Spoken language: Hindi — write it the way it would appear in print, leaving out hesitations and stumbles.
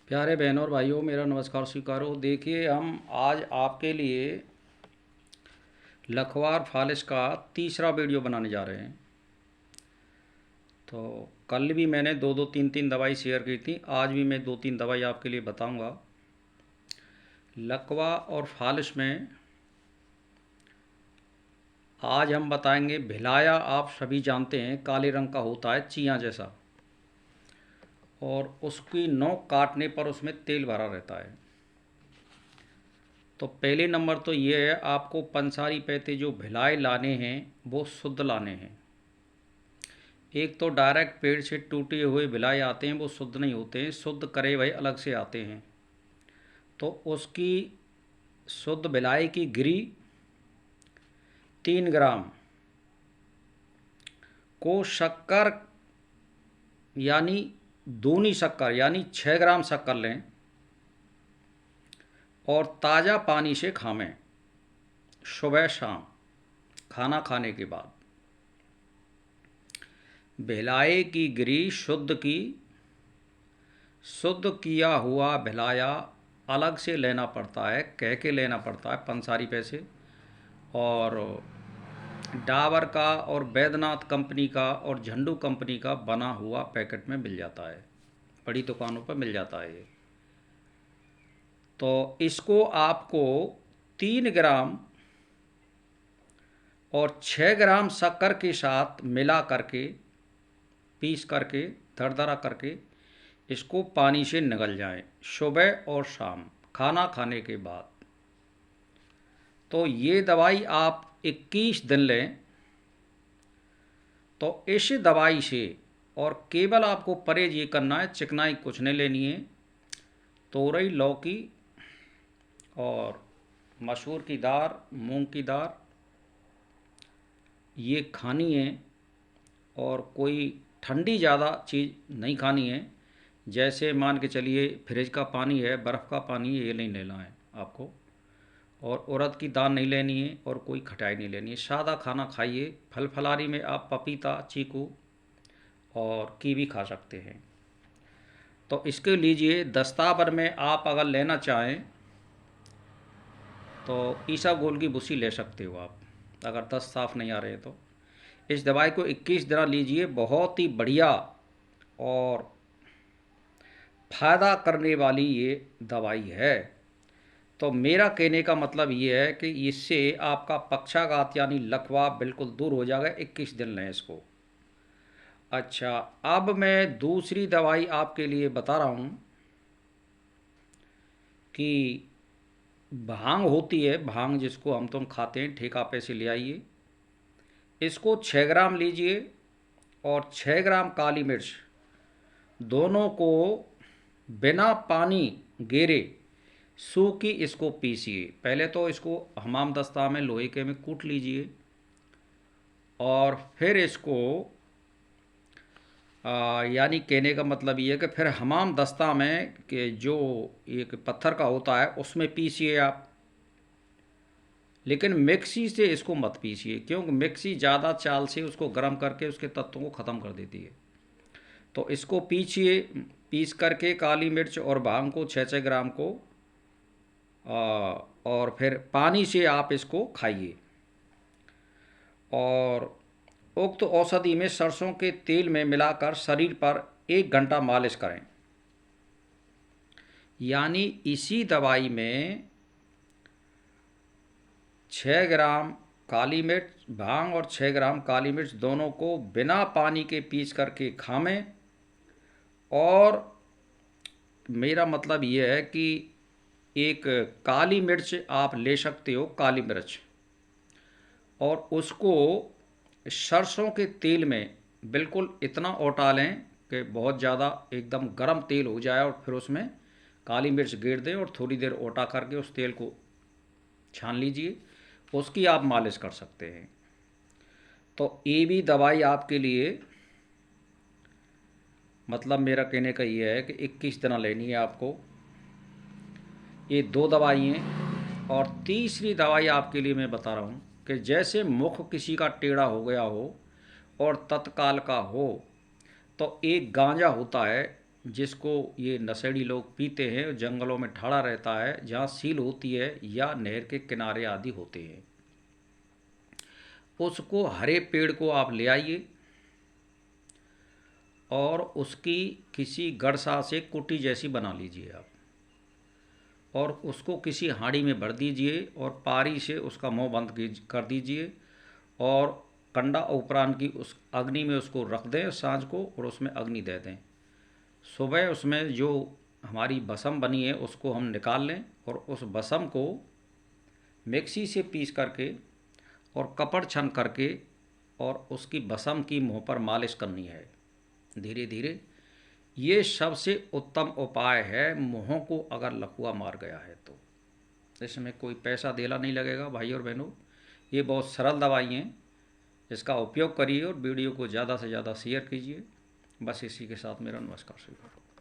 प्यारे बहनों और भाइयों, मेरा नमस्कार स्वीकारो। देखिए, हम आज आपके लिए लखवार फालिश का तीसरा वीडियो बनाने जा रहे हैं। तो कल भी मैंने दो दो तीन तीन दवाई शेयर की थी, आज भी मैं दो तीन दवाई आपके लिए बताऊंगा। लकवा और फालिश में आज हम बताएंगे भिलाया। आप सभी जानते हैं काले रंग का होता है, चिया जैसा, और उसकी नोक काटने पर उसमें तेल भरा रहता है। तो पहले नंबर तो ये है, आपको पंसारी पैते जो भिलाए लाने हैं वो शुद्ध लाने हैं। एक तो डायरेक्ट पेड़ से टूटे हुए भिलाए आते हैं, वो शुद्ध नहीं होते हैं, शुद्ध करे हुए अलग से आते हैं। तो उसकी शुद्ध भिलाई की गिरी 3 ग्राम को शक्कर यानी दूनी शक्कर यानी 6 ग्राम शक्कर लें और ताज़ा पानी से खामें सुबह शाम खाना खाने के बाद। भिलाए की गिरी शुद्ध की, शुद्ध किया हुआ भिलाया अलग से लेना पड़ता है, कह के लेना पड़ता है पंसारी पैसे। और डाबर का और बैद्यनाथ कंपनी का और झंडू कंपनी का बना हुआ पैकेट में मिल जाता है, बड़ी दुकानों पर मिल जाता है ये। तो इसको आपको 3 ग्राम और 6 ग्राम शक्कर के साथ मिला करके, पीस करके, दरदरा करके इसको पानी से निगल जाएं सुबह और शाम खाना खाने के बाद। तो ये दवाई आप 21 दिन लें। तो इस दवाई से, और केवल आपको परहेज ये करना है, चिकनाई कुछ नहीं लेनी है। तोरई, लौकी और मसूर की दाल, मूंग की दाल ये खानी है। और कोई ठंडी ज़्यादा चीज़ नहीं खानी है, जैसे मान के चलिए फ्रिज का पानी है, बर्फ़ का पानी है, ये नहीं लेना है आपको। और उड़द की दाल नहीं लेनी है और कोई खटाई नहीं लेनी है। सादा खाना खाइए। फल फलारी में आप पपीता, चीकू और कीवी खा सकते हैं। तो इसके लीजिए दस्तावर में आप अगर लेना चाहें तो ईसाबगोल की भुस्सी ले सकते हो आप, अगर दस्त साफ़ नहीं आ रहे तो। इस दवाई को 21 दिन लीजिए, बहुत ही बढ़िया और फ़ायदा करने वाली ये दवाई है। तो मेरा कहने का मतलब ये है कि इससे आपका पक्षाघात यानी लकवा बिल्कुल दूर हो जाएगा। 21 दिन लें इसको। अच्छा, अब मैं दूसरी दवाई आपके लिए बता रहा हूँ कि भांग होती है, भांग जिसको हम तुम खाते हैं, ठेका पे से ले आइए। इसको 6 ग्राम लीजिए और 6 ग्राम काली मिर्च, दोनों को बिना पानी गेरे सूखी इसको पीसिए। पहले तो इसको हमाम दस्ता में लोहे के में कूट लीजिए और फिर इसको यानी कहने का मतलब ये है कि फिर हमाम दस्ता में कि जो एक पत्थर का होता है उसमें पीसिए आप। लेकिन मिक्सी से इसको मत पीसिए, क्योंकि मिक्सी ज़्यादा चाल से उसको गर्म करके उसके तत्वों को ख़त्म कर देती है। तो इसको पीसिए, पीस करके काली मिर्च और भांग को 6-6 ग्राम को, और फिर पानी से आप इसको खाइए। और उक्त औषधि में सरसों के तेल में मिलाकर शरीर पर 1 घंटा मालिश करें। यानी इसी दवाई में 6 ग्राम काली मिर्च, भांग और 6 ग्राम काली मिर्च दोनों को बिना पानी के पीस करके खामें। और मेरा मतलब ये है कि एक काली मिर्च आप ले सकते हो, काली मिर्च, और उसको सरसों के तेल में बिल्कुल इतना औटा लें कि बहुत ज़्यादा एकदम गर्म तेल हो जाए, और फिर उसमें काली मिर्च गेर दें और थोड़ी देर औटा करके उस तेल को छान लीजिए। उसकी आप मालिश कर सकते हैं। तो ये भी दवाई आपके लिए, मतलब मेरा कहने का ये है कि 21 दिन लेनी है आपको। ये 2 दवाई हैं। और तीसरी दवाई आपके लिए मैं बता रहा हूँ कि जैसे मुख किसी का टेढ़ा हो गया हो और तत्काल का हो, तो एक गांजा होता है, जिसको ये नशेड़ी लोग पीते हैं, जंगलों में ठाड़ा रहता है, जहाँ सील होती है या नहर के किनारे आदि होते हैं, उसको हरे पेड़ को आप ले आइए और उसकी किसी गड़सा से कुटी जैसी बना लीजिए आप, और उसको किसी हांडी में भर दीजिए और पारी से उसका मुंह बंद कर दीजिए और कंडा उपरांत की उस अग्नि में उसको रख दें सांझ को, और उसमें अग्नि दे दें। सुबह उसमें जो हमारी भस्म बनी है उसको हम निकाल लें और उस भस्म को मिक्सी से पीस करके और कपड़ छन करके और उसकी भस्म की मुँह पर मालिश करनी है धीरे धीरे। ये सबसे उत्तम उपाय है मुँहों को अगर लकवा मार गया है तो। इसमें कोई पैसा देना नहीं लगेगा भाई और बहनों, ये बहुत सरल दवाई हैं, इसका उपयोग करिए और वीडियो को ज़्यादा से ज़्यादा शेयर कीजिए। बस इसी के साथ मेरा नमस्कार स्वीकार।